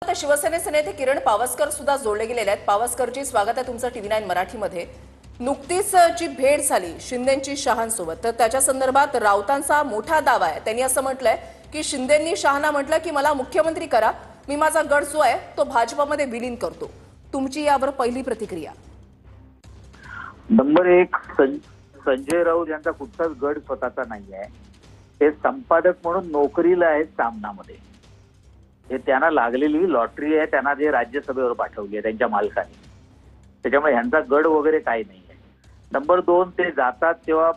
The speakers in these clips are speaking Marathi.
आता शिवसेनेचे नेते किरण पावसकर सुद्धा जोडले गेलेले आहेत। पावसकरजी, स्वागत आहे तुमचं टीव्ही 9 मराठीमध्ये। नुकतीच जी भेट झाली शिंदेंची शहांसोबत, तर त्याच्या संदर्भात राऊतांचा मोठा दावा आहे। त्यांनी असं म्हटलंय की शिंदेंनी शहांना म्हटलं की मला मुख्यमंत्री करा, मी माझा गड जो आहे तो भाजपमध्ये विलीन करतो। तुमची यावर पहिली प्रतिक्रिया? नंबर एक, संजय राऊत यांचा कुठलाच गड स्वतःचा नाही आहे। ते संपादक म्हणून नोकरीला आहेत सामनामध्ये। हे त्यांना लागलेली लॉटरी आहे, त्यांना जे राज्यसभेवर पाठवली आहे त्यांच्या मालकाने। त्याच्यामुळे ह्यांचा गड वगैरे काही नाही आहे। नंबर दोन, ते जातात तेव्हा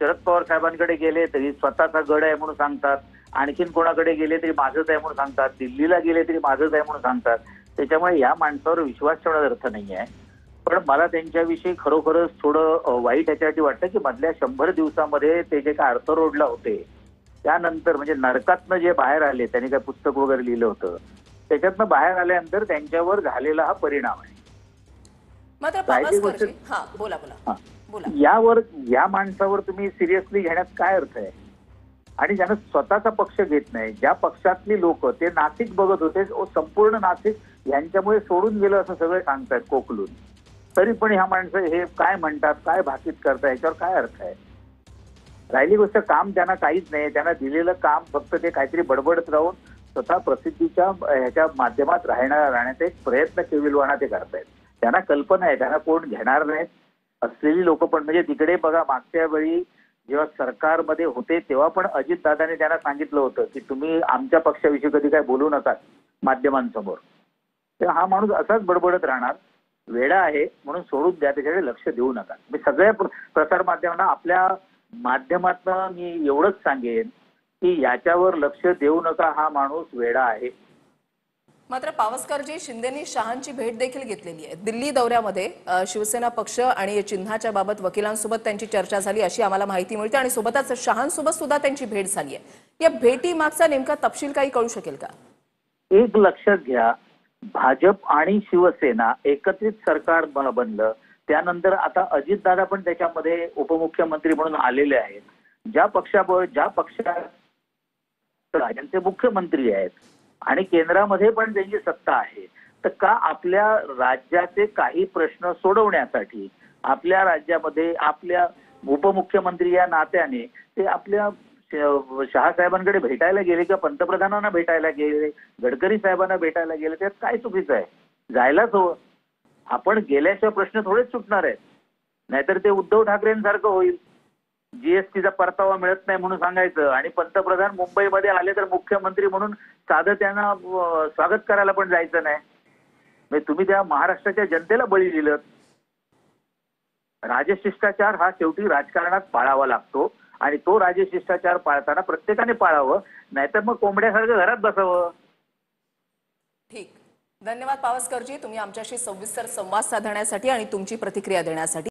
शरद पवार साहेबांकडे गेले तरी स्वतःचा गड आहे म्हणून सांगतात, आणखीन कोणाकडे गेले तरी माझंच आहे म्हणून सांगतात, दिल्लीला गेले तरी माझंच आहे म्हणून सांगतात। त्याच्यामुळे या माणसावर विश्वास ठेवण्याचा अर्थ नाही आहे। पण मला त्यांच्याविषयी खरोखरच थोडं वाईट याच्यासाठी वाटतं की मधल्या 100 दिवसामध्ये ते जे काय अर्थ रोडला होते, त्यानंतर म्हणजे नरकातनं जे बाहेर आले, त्यांनी काय पुस्तक वगैरे लिहिलं होतं, त्याच्यातनं बाहेर आल्यानंतर त्यांच्यावर झालेला हा परिणाम आहे। मात्र पावसकरजी, हां बोला बोला बोला, यावर या माणसावर तुम्ही सिरियसली घेण्यात काय अर्थ आहे? आणि ज्यानं स्वतःचा पक्ष घेत नाही, ज्या पक्षातली लोक ते नाशिक बघत होते, संपूर्ण नाशिक यांच्यामुळे सोडून गेलं असं सगळे सांगतायत कोकलून, तरी पण ह्या माणसं हे काय म्हणतात, काय भाकीत करतात, याच्यावर काय अर्थ आहे? राहिली गोष्ट, काम त्यांना काहीच नाही। त्यांना दिलेलं काम फक्त ते काहीतरी बडबडत राहून स्वतः प्रसिद्धीच्या ह्याच्या माध्यमात राहण्याचा एक प्रयत्न केविलवाणा ते करतायत। त्यांना कल्पना आहे त्यांना कोण घेणार नाहीत असलेली लोक पण, म्हणजे तिकडे बघा, मागच्या वेळी जेव्हा सरकारमध्ये होते तेव्हा पण अजितदादांनी त्यांना सांगितलं होतं की तुम्ही आमच्या पक्षाविषयी कधी काय बोलू नका माध्यमांसमोर। तर हा माणूस असाच बडबडत राहणार, वेडा आहे म्हणून सोडून द्या, त्याच्याकडे लक्ष देऊ नका। मी सगळ्या प्रसार माध्यमांना आपल्या माध्यमातून मी एवढंच सांगेन की याच्यावर लक्ष देऊ नका, हा माणूस वेडा आहे। मात्र पावसकरजी, शिंदेंनी शहांची भेट देखील घेतलेली आहे। दिल्ली दौऱ्यामध्ये शिवसेना पक्ष आणि चिन्हाच्या बाबत वकिलांसोबत त्यांची चर्चा झाली अशी आम्हाला माहिती मिळते, आणि सोबतच शहांसोबत सुद्धा त्यांची भेट झाली आहे। या भेटी मागचा नेमका तपशील काही कळू शकेल का? एक लक्षात घ्या, भाजप आणि शिवसेना एकत्रित सरकार बनलं, त्यानंतर आता अजितदादा पण त्याच्यामध्ये उपमुख्यमंत्री म्हणून आलेले आहेत। ज्या पक्षात राज्यांचे मुख्यमंत्री आहेत आणि केंद्रामध्ये पण त्यांची सत्ता आहे, तर का आपल्या राज्याचे काही प्रश्न सोडवण्यासाठी आपल्या राज्यामध्ये आपल्या उपमुख्यमंत्री या नात्याने ते आपल्या शहासाहेबांकडे भेटायला गेले किंवा पंतप्रधानांना भेटायला गेले, गडकरी साहेबांना भेटायला गेले, त्यात काय चुकीचं आहे? जायलाच हवं। आपण गेल्याशिवाय प्रश्न थोडेच सुटणार आहेत। नाहीतर ते उद्धव ठाकरेंसारखं होईल, जीएसटीचा परतावा मिळत नाही म्हणून सांगायचं, आणि पंतप्रधान मुंबईमध्ये आले तर मुख्यमंत्री म्हणून साधं त्यांना स्वागत करायला पण जायचं नाही। म्हणजे तुम्ही त्या महाराष्ट्राच्या जनतेला बळी दिलं। राजशिष्टाचार हा शेवटी राजकारणात पाळावा लागतो, आणि तो राजशिष्टाचार पाळताना प्रत्येकाने पाळावं, नाहीतर मग कोंबड्यासारखं घरात बसावं। ठीक, धन्यवाद पावसकरजी, तुम्ही आमच्याशी सविस्तर संवाद साधण्यासाठी आणि तुमची प्रतिक्रिया देण्यासाठी।